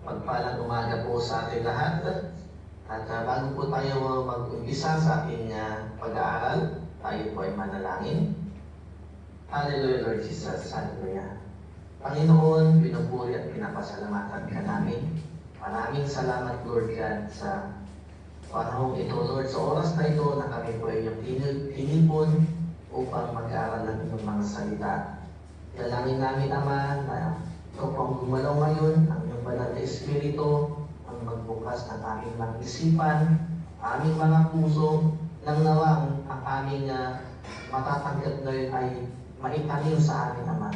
Pagpalang umaga po sa ating lahat. At bago po tayo mag-umpisa sa ating pag-aaral, tayo po ay manalangin. Hallelujah, Lord Jesus. Hallelujah. Panginoon, pinupuri at pinapasalamatan ka namin. Maraming salamat, Lord God, sa panahong ito, Lord. Sa oras na ito na kami po ay yung tinipon upang mag-aaral ng inyong mga salita. Dalangin namin, Ama, na ikaw po ang gumalaw ngayon, ang iyong banal na Espiritu, ang magbukas ng aming mga isipan, aming mga puso, nang nawang ang aming matatanggap ngayon ay maitanim sa amin, Ama.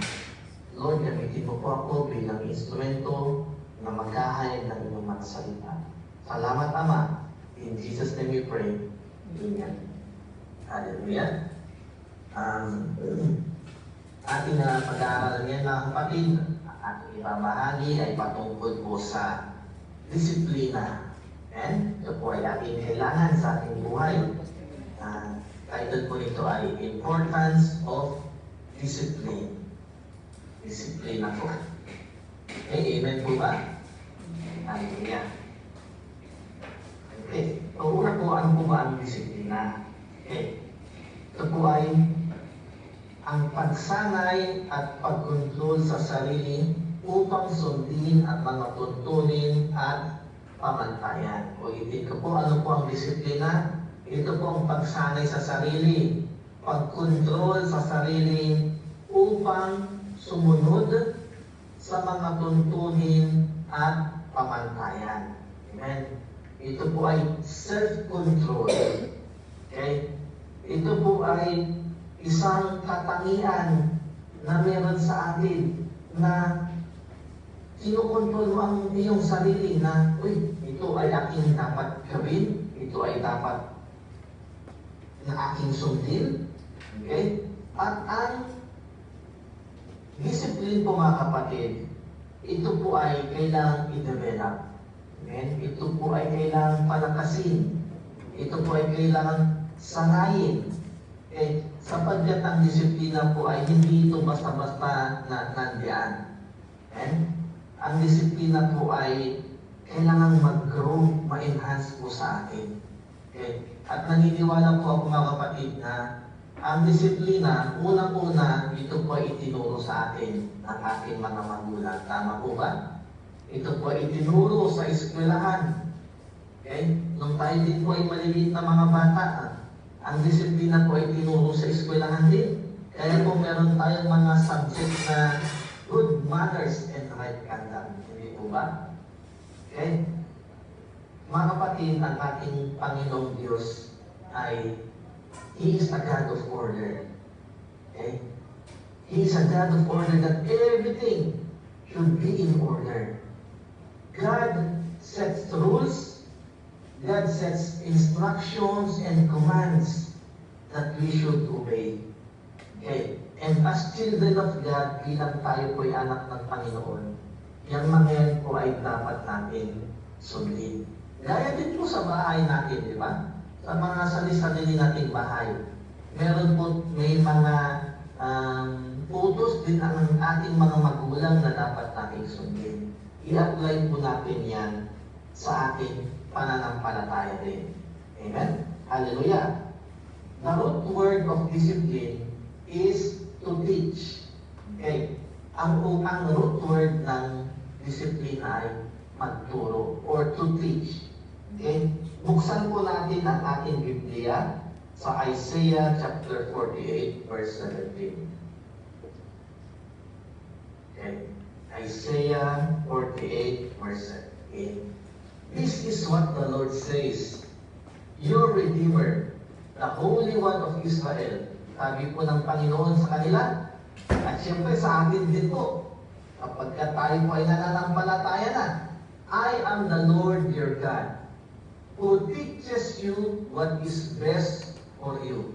Lord, gamitin mo po ako bilang instrumento na maghahayag ng iyong mga salita. Salamat, Ama. In Jesus' name we pray. Amen. Hallelujah. Ating pag-aaral ngayon, mga kapatid, ating ibabahagi ay patungkol po sa disiplina. And ito po ay ating kailangan sa ating buhay. Title po nito ay Importance of Discipline. Disiplina po. Okay, amen po ba? Hallelujah. Okay, so una po, ano po ba ang disiplina? Okay, ito po ay ang pagsanay at pagkontrol sa sarili upang sundin ang mga tuntunin at pamantayan. Ulitin ko po, ano po ang disiplina? Ito po ang pagsanay sa sarili, pagkontrol sa sarili upang sumunod sa mga tuntunin at pamantayan. Amen? Ito po ay self-control. Okay? Ito po ay isang katangian na meron sa atin na kinukontrol mo ang iyong sarili na, uy, ito ay aking dapat gawin, ito ay dapat na aking sundin. Okay? At ang discipline po, mga kapatid, ito po ay kailangang i-develop. Okay? Ito po ay kailangang palakasin. Ito po ay kailangang sanayin. Okay? Sapagkat ang disiplina po ay hindi ito basta-basta na nandiyan. And ang disiplina po ay kailangan mag-grow, ma-enhance po sa atin. Okay? At naniniwala po ako, mga kapatid, na ang disiplina, unang-una, ito po ay itinuro sa atin ng ating mga magulang. Tama po ba? Ito po ay itinuro sa eskwelahan. Okay? Nung tayo din po ay maliliit na mga bata, ang disiplina po ay tinuro sa eskwelahan din. Kaya po meron tayong mga subject na good manners and right conduct. Hindi po ba? Okay? Mga kapatid, ang ating Panginoong Diyos ay He is a God of order. Okay? He is a God of order that everything should be in order. God sets rules. God sets instructions and commands that we should obey. Okay? And as children of God, bilang tayo po ay anak ng Panginoon, yung mga yan po ay dapat natin sundin. Gaya din po sa bahay natin, di ba? Sa mga sarili nating bahay. Meron po, may mga utos din ang ating mga magulang na dapat nating sundin. I-apply po natin yan sa ating pananampalataya din. Amen? Hallelujah! The root word of discipline is to teach. Okay? Ang root word ng discipline ay magturo or to teach. Okay? Buksan po natin ang ating Biblia sa Isaiah chapter 48 verse 17. Okay? Isaiah 48 verse 17. This is what the Lord says, your Redeemer, the Holy One of Israel. Sabi po ng Panginoon sa kanila, at siyempre sa atin din po, kapag tayo po ay nananampalataya na, I am the Lord your God, who teaches you what is best for you,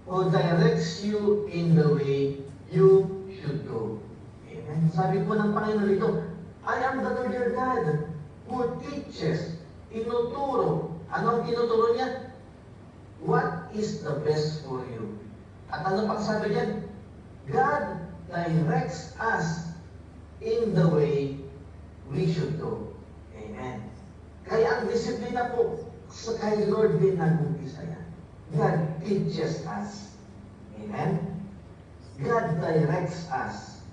who directs you in the way you should go. Amen. Sabi po ng Panginoon dito, I am the Lord your God, who teaches, tinuturo. Anong tinuturo niya? What is the best for you? At ano pang sabi niya? God directs us in the way we should go. Amen. Kaya ang disiplina po, sa kay Lord din nag-umpisa yan. God teaches us. Amen. God directs us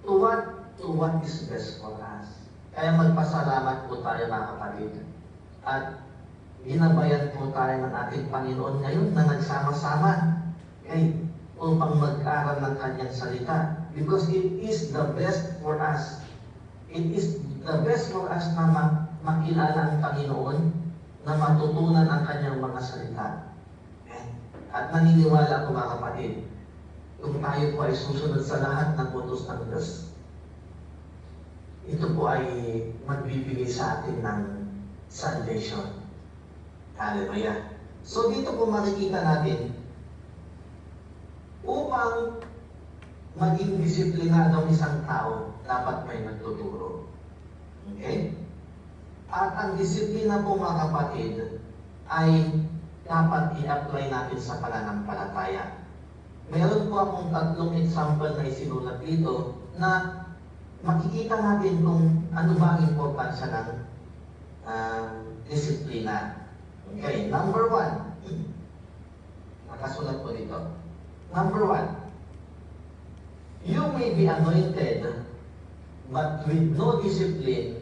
to what is best for us. Kaya magpasalamat po tayo mga kapatid. At ginabayan po tayo ng ating Panginoon ngayon na nagsama-sama upang mag-aral ng Kanyang salita. Because it is the best for us. It is the best for us na makilala ang Panginoon, na matutunan ang Kanyang mga salita. At naniniwala ko mga kapatid, kung tayo po ay susunod sa lahat ng utos ng Diyos, ito po ay magbibigay sa atin ng salvation. Hallelujah. So dito po makikita natin, upang maging disiplinado ang isang tao, dapat may nagtuturo. Okay? At ang disiplina po mga kapatid ay dapat i-apply natin sa pananampalataya. Meron po akong 3 example na isinulat dito na makikita natin kung ano ba ang importansya ng disiplina. Okay, number 1. Nakasulat po dito. Number 1. You may be anointed, but with no discipline,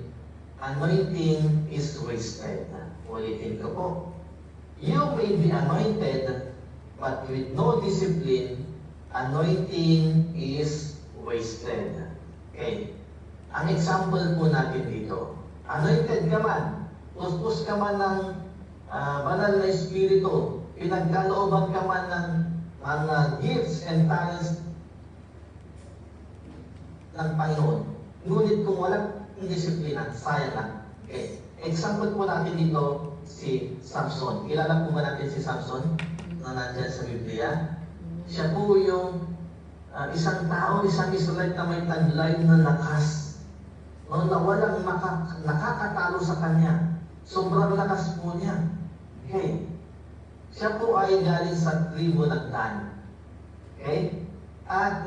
anointing is wasted. Ulitin ko po. You may be anointed, but with no discipline, anointing is wasted. Okay. Ang example po natin dito. Anointed ka man, puspos ka man ng banal na espiritu, pinagkalooban ka man ng mga gifts and talents ng Panginoon. Ngunit kung walang disiplina, sayang lang. Okay. Example po natin dito, si Samson. Kilala po ba natin si Samson na nandyan sa Biblia? Siya po yung isang tao, isang Israelite na may taglay na lakas. Na walang nakakatalo sa kanya. Sobrang lakas po niya. Okay. Siya po ay galing sa tribo ng Dan. Okay? At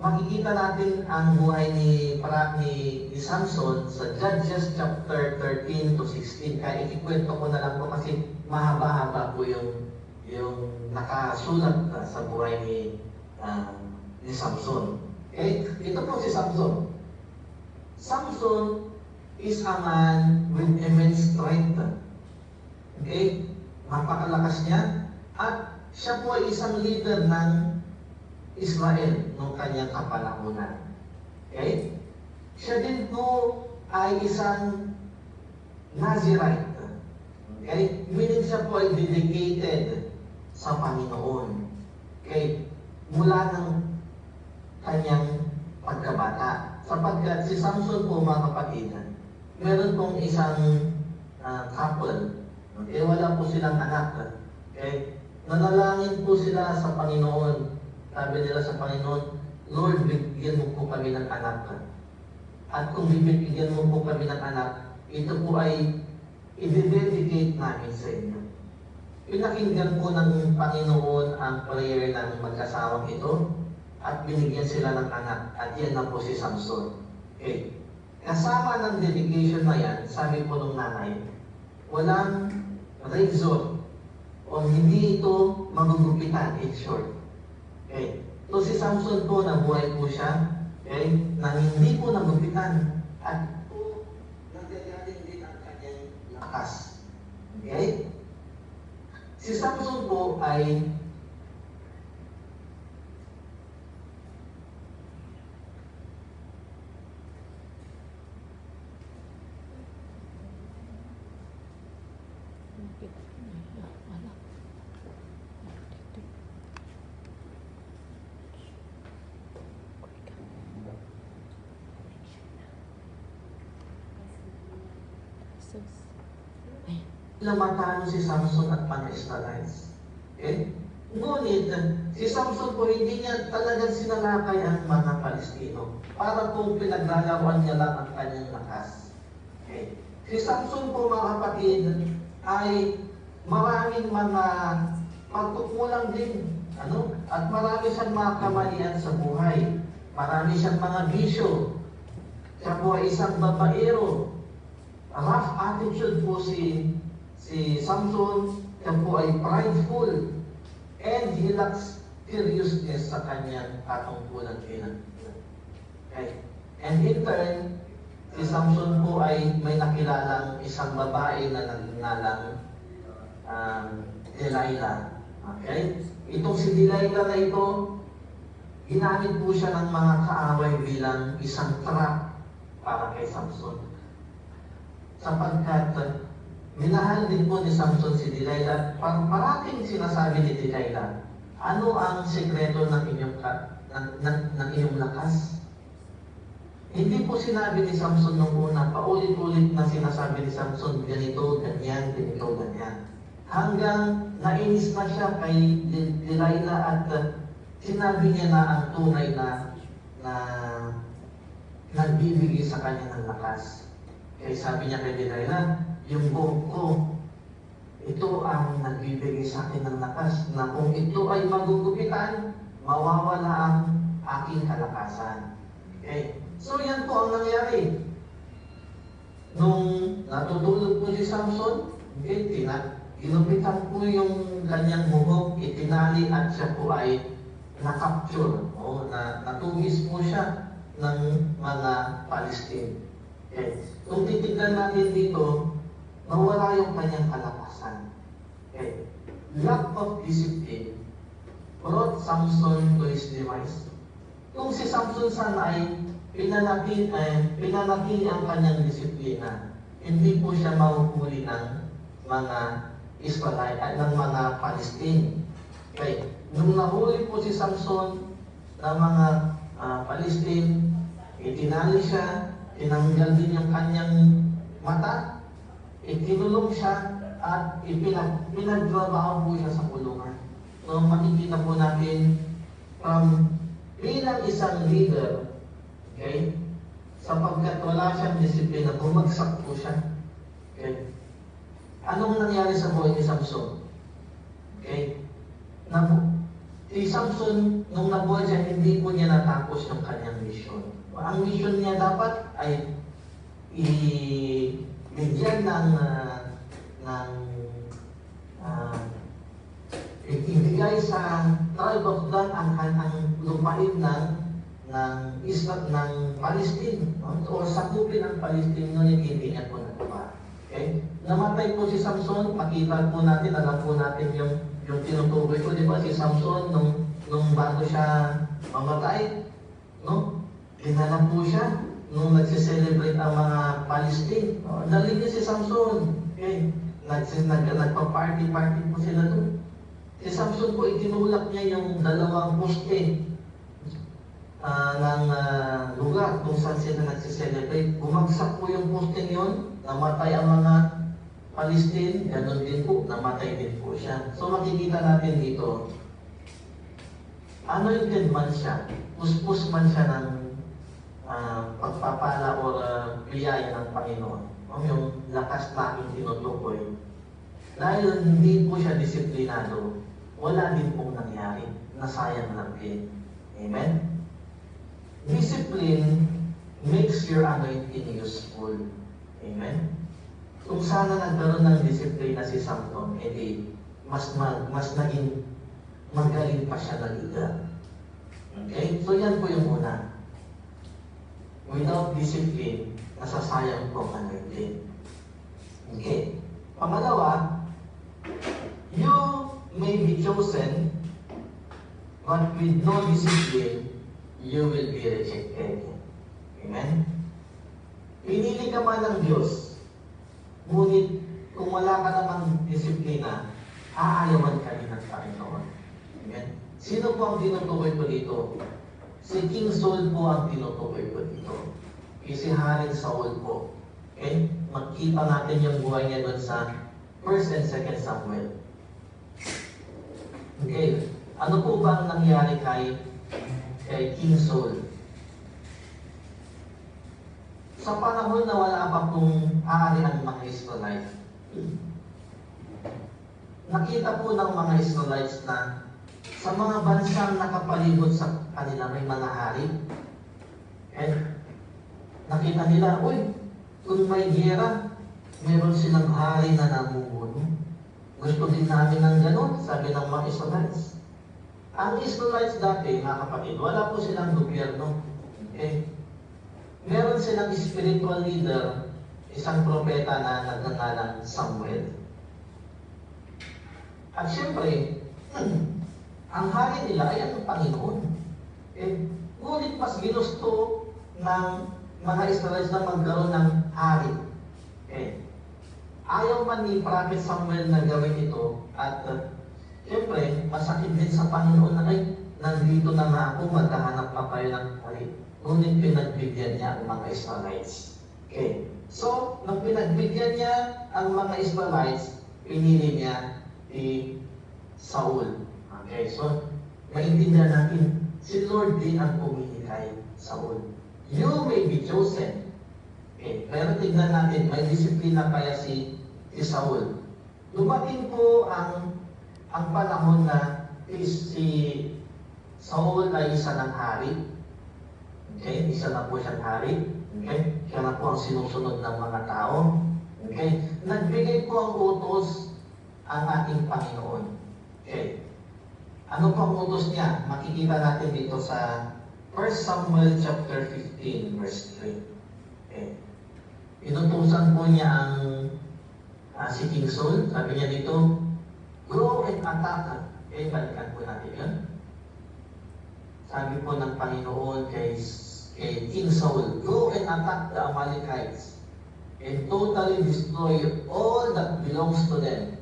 makikita natin ang buhay ni Samson sa Judges chapter 13 to 16. Kaya ikikwento ko na lang po kasi mahaba-haba po yung nakasulat sa buhay ni Samson. Okay? Ito po si Samson. Samson is a man with immense strength. Okay? Mapakalakas niya. At siya po ay isang leader ng Israel noong kanyang kapanahunan. Okay? Siya din po ay isang Nazirite. Okay? Meaning siya po ay dedicated sa Panginoon. Okay? Mula ng kanyang pagkabata. Sapagkat si Samson po mga kapatid, meron pong isang couple. Okay? Wala po silang anak. Okay? Nanalangin po sila sa Panginoon. Sabi nila sa Panginoon, Lord, bigyan mo po kami ng anak. At kung bibigyan mo po kami ng anak, ito po ay i-dedicate namin sa inyo. Pinakinggan po ng Panginoon ang prayer ng mag-asawang ito at binigyan sila ng anak. At yan na po si Samson. Okay. Kasama ng dedication na yan, sabi po ng nanay, walang razor o hindi ito magugupitan, in short. Okay. So si Samson po, nabuhay po siya, okay, na hindi po nagupitan at po nangyayari din ang kanyang lakas. Okay? Si Samson po ay lamatano si Samson at Pan-Israelites. Okay? Ngunit, si Samson po hindi niya talagang sinalakay ang mga Palestino. Para po pinaglalaroan niya lang ang kanyang lakas. Okay? Si Samson po mga kapatid ay maraming mga pagkukulang din. At marami siyang mga kamalian sa buhay. Marami siyang mga bisyo. Siya po ay isang babaero. rough attitude po si Samson, siya po ay prideful, and he lacks seriousness sa kanyang katungkulan kailan. Okay. And in turn, si Samson po ay may nakilalang isang babae na nagngalang Delilah. Okay? Itong si Delilah na ito, ginamit po siya ng mga kaaway bilang isang trap para kay Samson. Sapagkat minahal din po ni Samson si Delilah, parating sinasabi ni Delilah, ano ang sekreto ng inyong lakas? Hindi po sinabi ni Samson nung una, paulit-ulit na sinasabi ni Samson, ganito, ganyan, ganito, ganyan. Hanggang nainis na siya kay Delilah at sinabi niya na ang tunay na nagbibigay sa kanya ng lakas. Kaya sabi niya kay Delilah, yung buhok ko, ito ang nagbibigay sa akin ng lakas, na kung ito ay magugupitan, mawawala ang aking kalakasan. Okay? So yan po ang nangyari. Nung natutulog po si Samson, okay, ginupitan po yung kanyang buhok, itinali at siya po ay na-capture, natugis po siya ng mga Palestine. Okay. Kung titignan natin dito, nawala yung kanyang kalakasan. Okay. Lack of discipline brought Samson to his demise. Kung si Samson sana ay pinanatili ang kanyang disiplina, hindi po siya mahuhuli ng mga Israelite at ng mga Palestine. Okay. Nung nahuli po si Samson ng mga Palestine, itinali siya, tinanggal din yung kanyang mata, ikinulong siya, at pinagtrabaho po siya sa kulungan. So makikita po natin from bilang isang leader, okay, sapagkat wala siyang disiplina, bumagsak po siya. Okay. Anong nangyari sa buhay ni Samson? Okay. Si Samson, nung nabuhay siya, hindi po niya natapos yung kanyang mission. Ang mission niya dapat ay ibigyan ibigay sa tribe of Dan ang lupain ng Palestine, o sakupin ang Palestine, ngunit hindi niya po nagawa. Okay? Namatay po si Samson, pakita po natin, alam po natin yung tinutukoy ko, di ba, si Samson, nung bago siya mamatay, no? Dinala po siya nung nagsiselebrate ang mga Palestine. Dali niya si Samson. Okay? Nagpa-party po sila doon. Si Samson po, itinulak niya yung dalawang poste ng lugar kung saan sila nagsiselebrate. Bumagsak po yung poste yun, namatay ang mga Palestine, ganun din po, namatay din po siya. So makikita natin dito, anointed man siya, puspos man siya ng pagpapala o biyaya ng Panginoon. Yung lakas na aking tinutukoy. Dahil hindi po siya disiplinado, wala din pong nangyari. Nasayang lang din. Amen? Discipline makes your anointing useful. Amen? Kung sana nagkaroon ng disiplina si Samson, edi mas naging magaling pa siya na leader. Okay? So yan po yung una. Without discipline, nasasayang po ang anointing. Okay? Pangalawa, you may be chosen, but with no discipline, you will be rejected. Amen? Pinili ka man ng Diyos, ngunit kung wala ka namang disiplina, aayawan ka din ng Panginoon. Amen? Sino po ang tinutukoy ko dito? Si King Saul po ang tinutukoy ko dito. Si Haring Saul po. Okay? Makita natin yung buhay niya doon sa 1st and 2nd Samuel. Okay. Ano po ba ang nangyari kay King Saul? Sa panahon na wala pa pong hari ang mga Israelites, nakita po ng mga Israelites na sa mga bansang nakapalibot sa kanila may mga hari. And nakita nila, uy, kung may giyera, meron silang hari na namumuno. Gusto din namin ng ganun, sabi ng mga Israelites. Ang Israelites dati, mga kapatid, wala po silang gobyerno. Okay? Meron silang spiritual leader, isang propeta na nagngangalang Samuel. At siyempre, ang hari nila ay ang Panginoon. Ngunit mas ginusto ng mga Israelites na magkaroon ng hari. Ayaw man ni Prophet Samuel na gawin ito at siyempre, masakit din sa Panginoon na nandito na nga ako, magkahanap pa kayo ng hari. Ngunit pinagbigyan niya ang mga Israelites. So, nung pinagbigyan niya ang mga Israelites, pinili niya si Saul. So, maintindihan natin, si Lord din ang pumili kay Saul. You may be chosen. Pero tignan natin, may disiplina kaya si Saul. Dumating po ang panahon na si Saul ay isa ng hari. Isa na po siyang hari. Siya na po ang sinusunod ng mga tao. Nagbigay po ang utos ang ating Panginoon. Ano po ang utos niya? Makikita natin dito sa 1 Samuel chapter 15, verse 3. Inutusan po niya ang si King Saul. Sabi niya dito, go and attack. Balikan po natin yun. Sabi po ng Panginoon kay King Saul, go and attack the Amalekites and totally destroy all that belongs to them.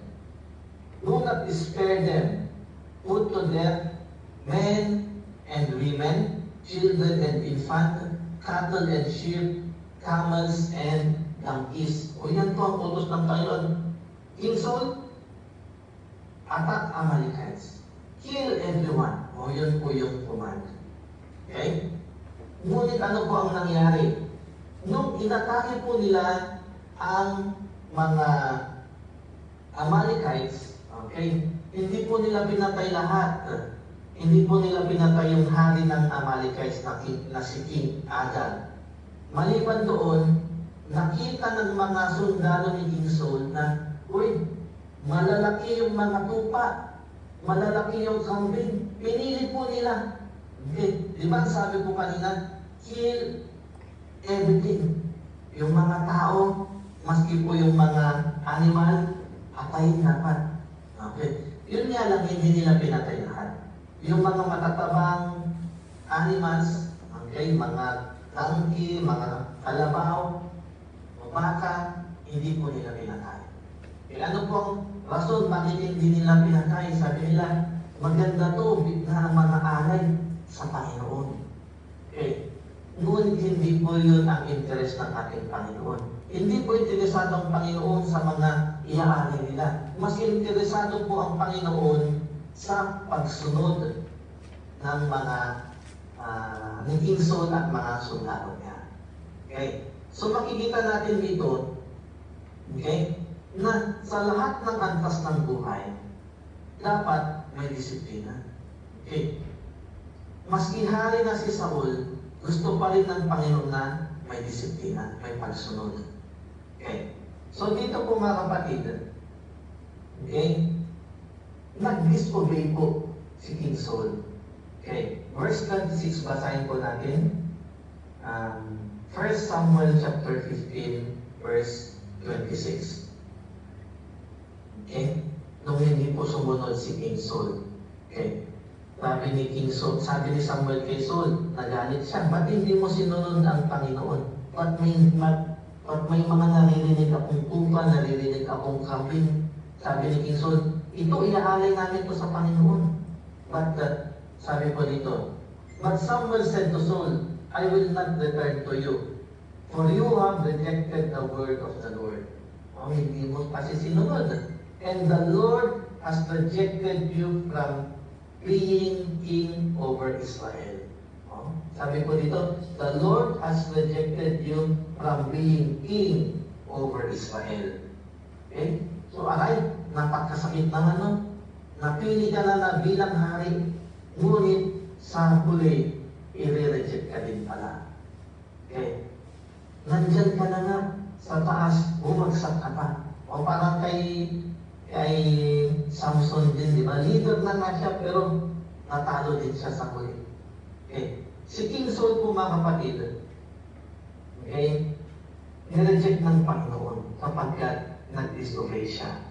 Do not spare them. Put to death men and women, children and infant, cattle and sheep, camels and donkeys. Yan po ang utos ng Panginoon. King Saul, attack Amalekites. Kill everyone. Yun po yung command. Ngunit ano po ang nangyari? Nung inatake po nila ang mga Amalekites, hindi po nila pinatay lahat. Hindi po nila pinatay yung hari ng Amalekites na si King Agag. Maliban doon, nakita ng mga sundalo ni King Saul na, malalaki yung mga tupa, malalaki yung kambing. Pinili po nila. Di ba sabi ko kanina, kill everything. Yung mga tao, maski po yung mga animal, patayin dapat. Yun nga lang, hindi nila pinatay lahat. Yung mga matatabang animals, mga donkey, mga kalabaw, baka, hindi po nila pinatay. Ano pong rason bakit hindi nila pinatay? Sabi nila, maganda to, na mga alay sa Panginoon. Ngunit hindi po yun ang interest ng ating Panginoon. Hindi po interesado ang Panginoon sa mga iaari nila. Mas interesado po ang Panginoon sa pagsunod ng mga ni King Saul at mga sundalo niya. So makikita natin dito, na sa lahat ng antas ng buhay, dapat may disiplina. Maski hari na si Saul, gusto pa rin ng Panginoon na may disiplina, may pagsunod. So dito po mga kapatid, nag-disobey po si King Saul. Verse 26, basahin po natin. 1 Samuel chapter 15, verse 26. Nung hindi po sumunod si King Saul. Sabi ni King Saul, sabi ni Samuel kay Saul, nagalit siya, ba't hindi mo sinunod ang Panginoon? Ba't may mga naririnig akong tupa, naririnig akong kambing? Sabi ni King Saul, ito iaalay namin to sa Panginoon. But sabi po dito, but Samuel said to Saul, I will not return to you, for you have rejected the word of the Lord. Hindi mo kasi sinunod. And the Lord has rejected you from being king over Israel. Sabi po dito, the Lord has rejected you from being king over Israel. So napakasakit naman no? Napili ka na bilang hari, ngunit sa huli, i-reject ka din pala. Nandyan ka na nga sa sa taas, bumagsak ka pa. O parang kay Samson din, di ba? Leader na nga siya, pero natalo din siya sa huli. Okay. Si King Saul po mga kapatid, okay, nireject ng Panginoon kapagkat nag-disobey siya.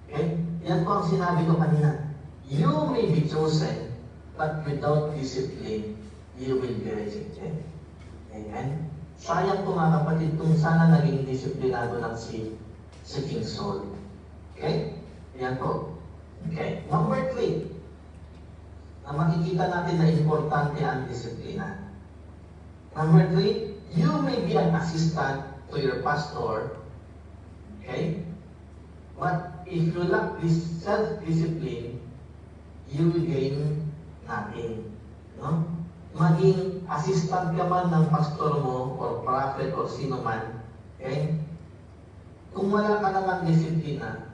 Okay? Yan po ang sinabi ko kanina. You may be chosen, but without discipline, you will be rejected. Amen? Sayang po mga kapatid kung sana naging disiplinado lang si King Saul. Okay? Yan po. Okay. Number 3, na makikita natin na importante ang disiplina. Number 3, you may be an assistant to your pastor, okay? But if you lack this self-discipline, you will gain nothing. No? Maging assistant ka man ng pastor mo, or prophet, or sino man, okay? Kung wala ka namang disiplina,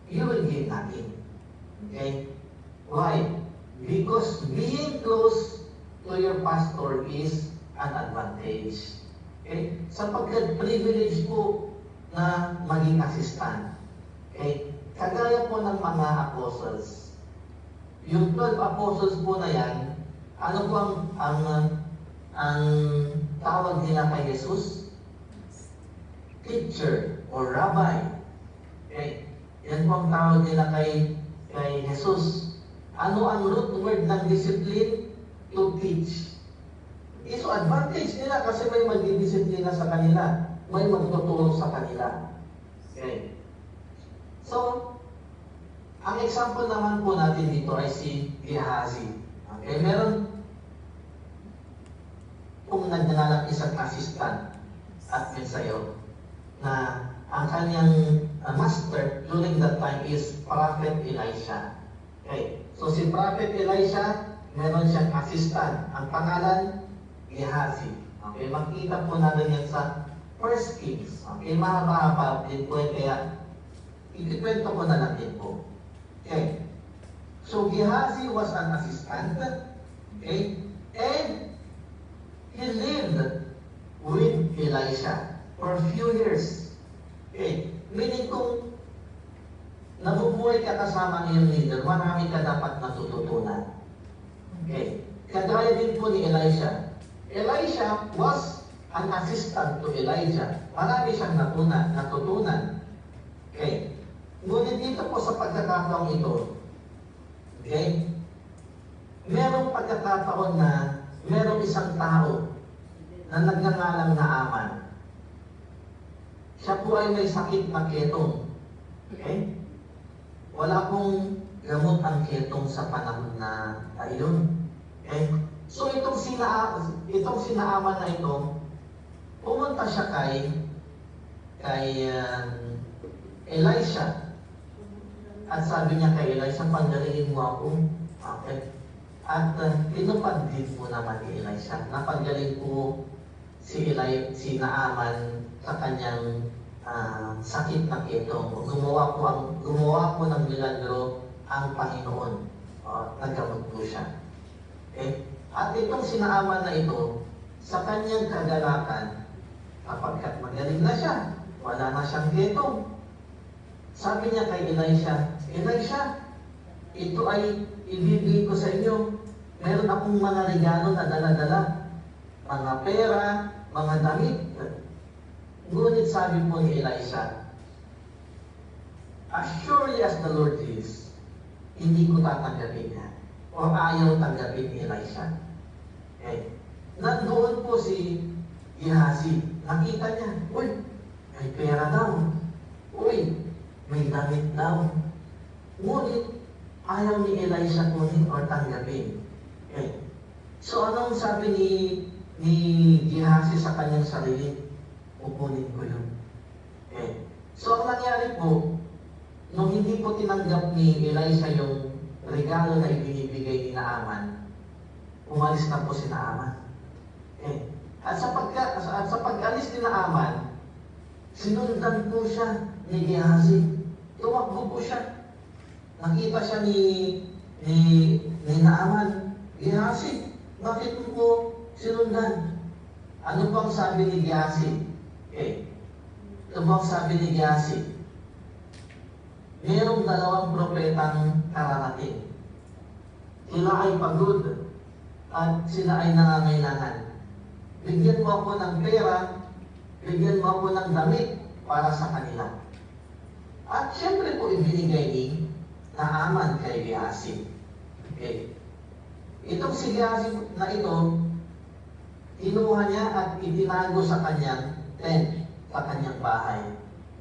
you will gain nothing. Okay? Why? Because being close to your pastor is an advantage. Okay? Sapagkat privilege po na maging assistant. Okay? Kagaya po ng mga apostles. Yung 12 apostles po na yan, ano po ang tawag nila kay Jesus? Teacher or rabbi. Okay? Yan po ang tawag nila kay Jesus. Ano ang root word ng discipline? To teach. So advantage nila kasi may magdidisiplina sa kanila. May magtuturo sa kanila. Okay. So, ang example naman po natin dito ay si Gehazi. Okay, meron kung nagnangalap isang assistant at mensayo na ang kanyang master during that time is Prophet Elisha. Okay, so si Prophet Elisha, meron siyang assistant. Ang pangalan, Gehazi. Okay, makita po natin yan sa 1 Kings. Okay, mahaba-haba din po yan, kaya ikikwento ko na lang din po. Okay, so Gehazi was an assistant. Okay, and he lived with Elisha for a few years. Okay, meaning kung nabubuhay ka kasama ng iyong leader, marami ka dapat natututunan. Okay, kagaya din po ni Elisha. Elisha was an assistant to Elijah. Marami siyang natutunan. Okay, ngunit dito po sa pagkakataong ito, okay, merong pagkakataon na merong isang tao na nagngangalang Naaman. Siya po ay may sakit na ketong. Okay? Wala pong gamot ang ketong sa panahon na ayon. Okay? So itong sinaaman na ito, pumunta siya kay Elisha. At sabi niya kay Elisha, panggalingin mo ako. Okay? At tinupad din po naman ni Elisha. Napagaling po si Naaman sa kanyang sakit na ketong. Gumawa po ng milagro ang Panginoon. Naggamot po siya. Okay? At itong si Naaman na ito, sa kanyang kagalakan, kapagkat magaling na siya, wala na siyang ketong. Sabi niya kay Elisha, Elisha, ito ay ibibigay ko sa inyo. Meron akong mga regalo na dala-dala. Mga pera, mga damit. Ngunit sabi po ni Elisha, as surely as the Lord is, hindi ko tatanggapin niya. O ayaw tanggapin ni Elisha. Okay. Nandoon po si Gehazi. Nakita niya, uy, may pera daw. Uy, may damit daw. Ngunit, ayaw ni Elisha kunin o tanggapin. Okay. So, anong sabi ni Gehazi sa kanyang sarili? Kukunin ko yun. Okay. So, ang nangyari po, nung hindi po tinanggap ni Elisha yung regalo na ibinibigay ni Naaman, umalis na po si Naaman. Okay. At sa pag-alis ni Naaman, sinundan po siya ni Gehazi. Tumakbo po siya. Nakita siya ni Naaman. Gehazi, bakit mo po sinundan? Ano pang sabi ni Gehazi? Okay. Ito po ang sabi ni Gehazi. Mayroong dalawang propetang kararating. Sila ay pagod at sila ay nangangailangan. Bigyan mo ako ng pera, bigyan mo ako ng damit para sa kanila. At syempre po ibinigay ni Naaman kay Gehazi. Okay. Itong si Gehazi na ito, kinuha niya at itinago sa kanyang tent, sa kanyang bahay.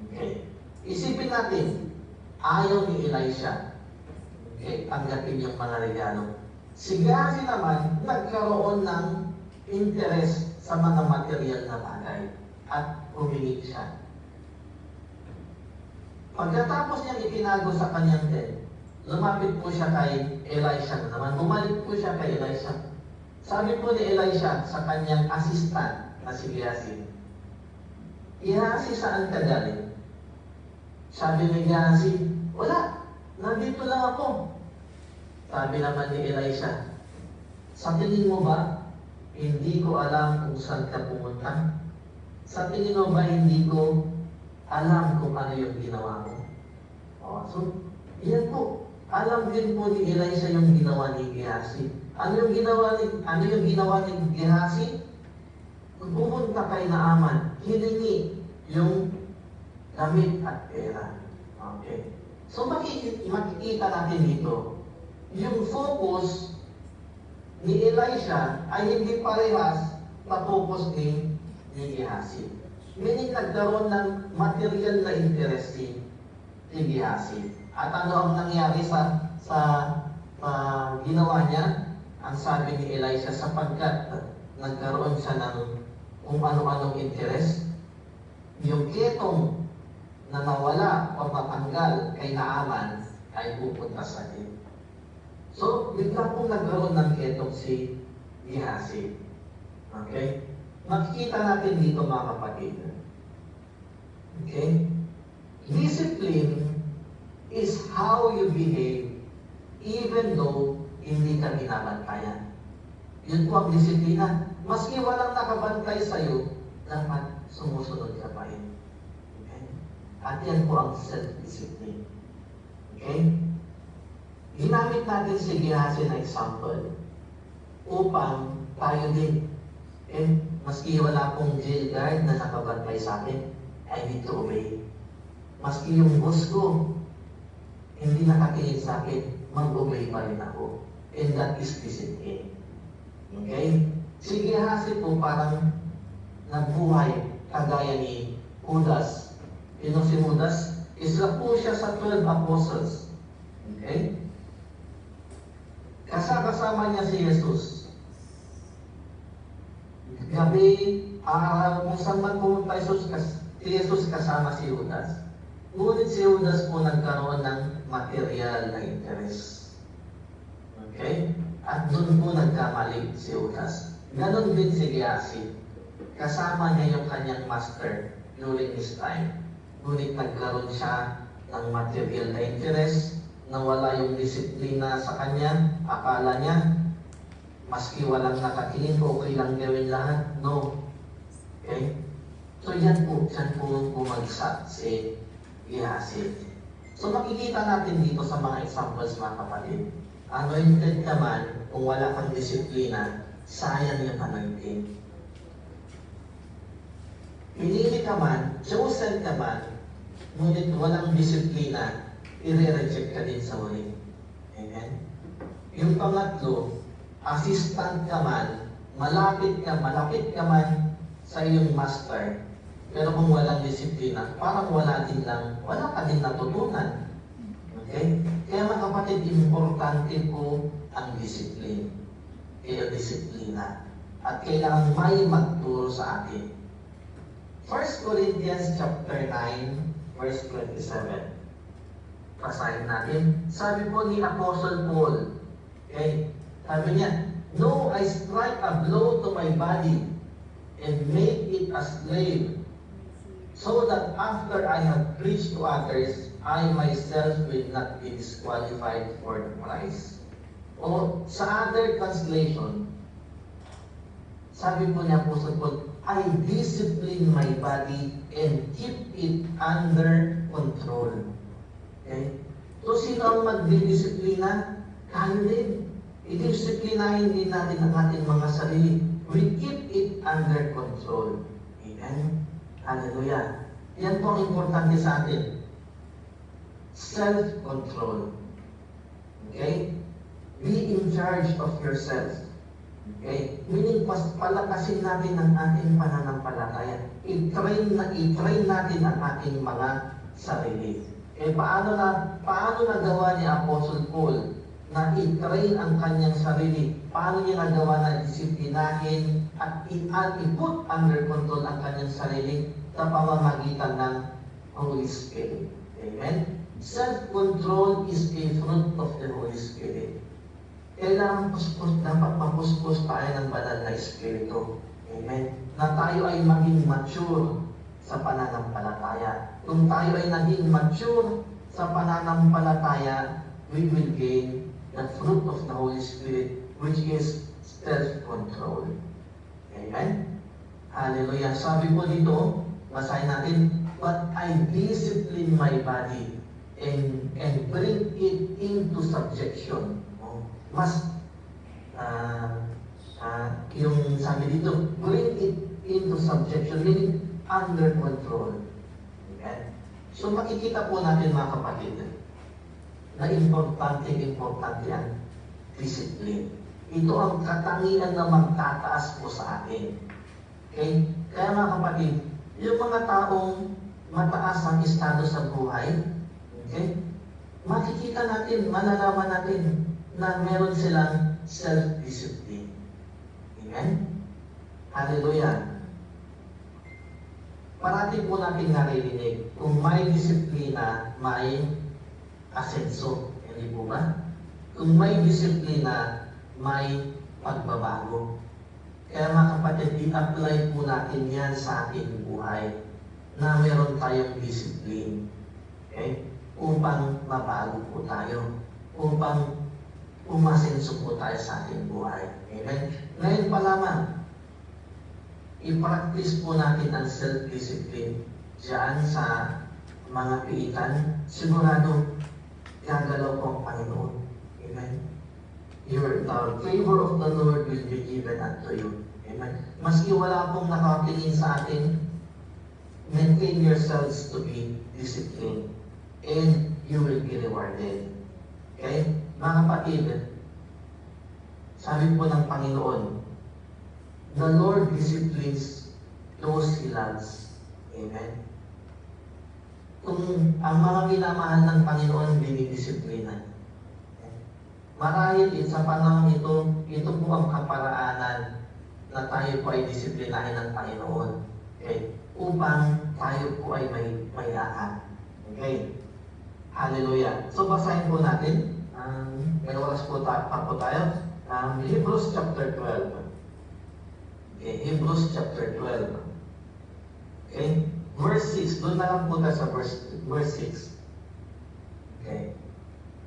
Okay. Isipin natin, ayaw ni Elisha. Okay, tanggapin yung mga regalo. Si Gehazi naman, nagkaroon ng interest sa mga material na bagay at humingi siya. Pagkatapos niyang itinago sa kanyang tent, lumapit po siya kay Elisha na naman. Bumalik po siya kay Elisha. Sabi po ni Elisha sa kanyang assistant na si Gehazi, Gehazi, saan ka galing? Sabi ni Gehazi, wala, nandito lang ako. Sabi naman ni Elisha, sa tingin mo ba, hindi ko alam kung saan ka pumunta? Sa tingin mo ba, hindi ko alam kung ano yung ginawa mo? So, yan po. Alam din po ni Elisha yung ginawa ni Gehazi. Ano yung ginawa ni Gehazi? Kung pumunta kay Naaman, hiningi yung damit at pera. Okay. So makikita natin dito, yung focus ni Elisha ay hindi parehas na focus ni Gehazi. Meaning nagkaroon ng material na interest si Gehazi. At ano ang nangyari sa ginawa niya? Ang sabi ni Elisha, sapagkat nagkaroon siya ng kung ano-anong interest, yung ketong na nawala o natanggal kay Naaman ay pupunta sa akin. So, bigla pong nagkaroon ng ketong si Gehazi. Okay? Makikita natin dito mga kapatid. Okay? Discipline is how you behave even though hindi ka binabantayan. Yun po ang disiplina. Maski walang nakabantay sa'yo, dapat sumusunod ka pa rin. Okay? At yan po ang self-discipline. Okay? Ginamit natin si Gehazi na example upang tayo din, maski wala pong jail guard na nakabantay sa akin, I need to obey. Maski yung boss ko, hindi nakatingin sa akin, mag-obey pa rin ako. And that is discipline. Okay? Si Gehazi po parang nagbuhay kagaya ni Judas. Yung si Judas, isa po siya sa 12 apostles. Okay? Kasama niya si Jesus. Gabi, araw, kung saan man pumunta si Jesus kasama si Judas. Ngunit si Judas po nagkaroon ng material na interest. Okay? At doon po nagkamali si Judas. Ganon din si Gehazi. Kasama niya yung kanyang master during his time. Ngunit nagkaroon siya ng material na interest, nawala yung disiplina sa kanya, akala niya, maski walang nakatingin, okay lang gawin lahat. No. Okay? So yan po bumagsak si Gehazi. So makikita natin dito sa mga examples mga kapatid. Anointed ka man, kung wala kang disiplina, sayang yung anointing. Pinili ka man, chosen ka man, ngunit walang disiplina, i-reject ka din sa huli. Amen? Yung pangatlo, assistant ka man, malapit ka man sa iyong master, pero kung walang disiplina, parang wala ka din natutunan. Okay? Kaya mga kapatid, importante po ang disiplina. Kaya disiplina. At kailangan may magturo sa atin. 1 Corinthians chapter 9, verse 27. Basahin natin. Sabi po ni Apostle Paul, okay? Sabi niya, no, I strike a blow to my body and make it a slave, so that after I have preached to others, I myself will not be disqualified for the prize. O sa other translation, sabi po niya Apostle Paul, I discipline my body and keep it under control. Okay? So, sino ang magdidisiplina? Tayo din. Idisiplinahin din natin ang ating mga sarili. We keep it under control. Amen? Hallelujah. Yan po ang importante sa atin. Self-control. Okay? Be in charge of yourself. Okay? Meaning, palakasin natin ang ating pananampalataya. I-train natin ang ating mga sarili. Eh, paano nagawa ni Apostle Paul na i-train ang kanyang sarili? Paano niya nagawa na disiplinahin at i-put under control ang kanyang sarili sa pamamagitan ng Holy Spirit? Amen? Self-control is a fruit of the Holy Spirit. Kailangan dapat mapuspos tayo ng banal na Espiritu. Amen? Na tayo ay maging mature sa pananampalataya. Kung tayo ay naging mature sa pananampalataya, we will gain the fruit of the Holy Spirit, which is self-control. Amen? Hallelujah. Sabi po dito, basahin natin, but I discipline my body and bring it into subjection. Mas, yung sabi dito, bring it into subjection, meaning under control. Okay? So makikita po natin mga kapatid, na importante ang discipline. Ito ang katangian na magtataas po sa atin. Okay? Kaya mga kapatid, yung mga taong mataas ang estado sa buhay, okay? Makikita natin, malalaman natin na meron silang self-discipline. Amen? Hallelujah. Parati po natin naririnig, kung may disiplina, may asenso. Hindi po ba? Kung may disiplina, may pagbabago. Kaya mga kapatid, i-apply po natin yan sa ating buhay na meron tayong discipline. Okay? Upang mabago po tayo. Upang umasenso po tayo sa ating buhay. Amen? Ngayon pa lamang, i-practice po natin ang self-discipline diyan sa mga piitan. Sigurado, gagalaw po ang Panginoon. Amen? The favor of the Lord will be given unto you. Amen? Maski wala pong nakatingin sa atin, maintain yourselves to be disciplined and you will be rewarded. Okay? Mga kapatid, sabi po ng Panginoon, the Lord disciplines those He loves. Amen? Kung ang mga minamahal ng Panginoon, dinidisiplina. Marahil sa panahon ito po ang kaparaanan na tayo po ay disiplinahin ng Panginoon. Okay? Upang tayo po ay may lahat. Okay? Hallelujah. So basahin po natin. May oras po pa po tayo. Hebrews chapter 12. Okay, Hebrews chapter 12. Okay? Verse 6. Doon na lang po tayo sa verse 6. Okay?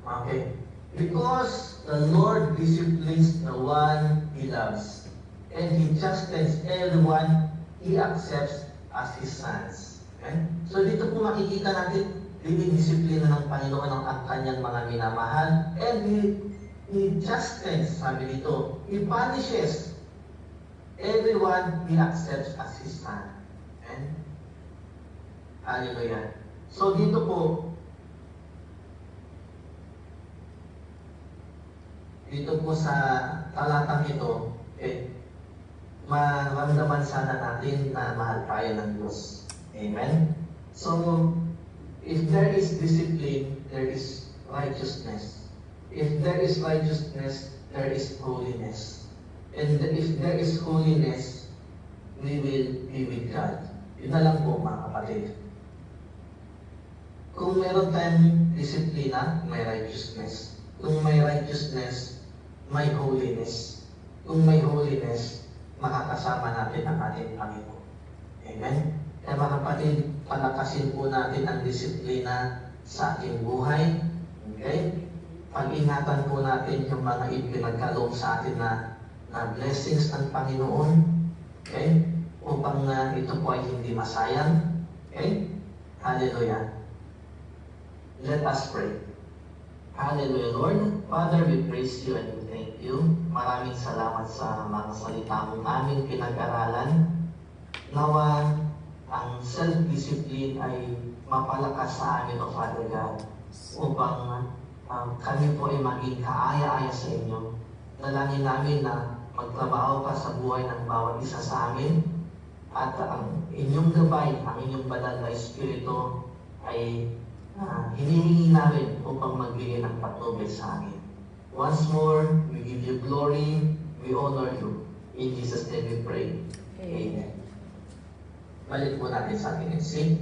Okay. Because the Lord disciplines the one He loves, and He chastens everyone He accepts as His sons. Okay? So dito po makikita natin, dinidisiplina ng Panginoon ang kanyang mga minamahal, and He chastens, sabi dito, He punishes everyone He accepts as His son. Okay? Hallelujah. So dito po sa talatang ito, maramdaman sana natin na mahal tayo ng Diyos. Amen? So, if there is discipline, there is righteousness. If there is righteousness, there is holiness. And if there is holiness, we will be with God. Yun na lang po mga kapatid. Kung meron tayong disiplina, may righteousness. Kung may righteousness, may holiness. Kung may holiness, makakasama natin ang ating Panginoon. Amen? Kaya mga kapatid, palakasin po natin ang disiplina sa ating buhay. Okay? Pag-ingatan po natin yung mga ipinagkaloob sa atin na blessings ng Panginoon. Okay? upang ito po ay hindi masayang. Okay? Hallelujah. Let us pray. Hallelujah, Lord. Father, we praise you and we thank you. Maraming salamat sa mga salita mong aming pinag-aralan. Nawa ang self-discipline ay mapalakas sa amin, O Father God, upang kami po ay maging kaaya-aya sa inyo. Dalangin namin na magtrabaho ka sa buhay ng bawat isa sa amin at ang inyong gabay, ang inyong banal na Espiritu ay hinihingi namin upang magbigay ng patnubay sa amin. Once more, we give you glory, we honor you. In Jesus' name we pray. Amen. Balik po natin sa ating sing.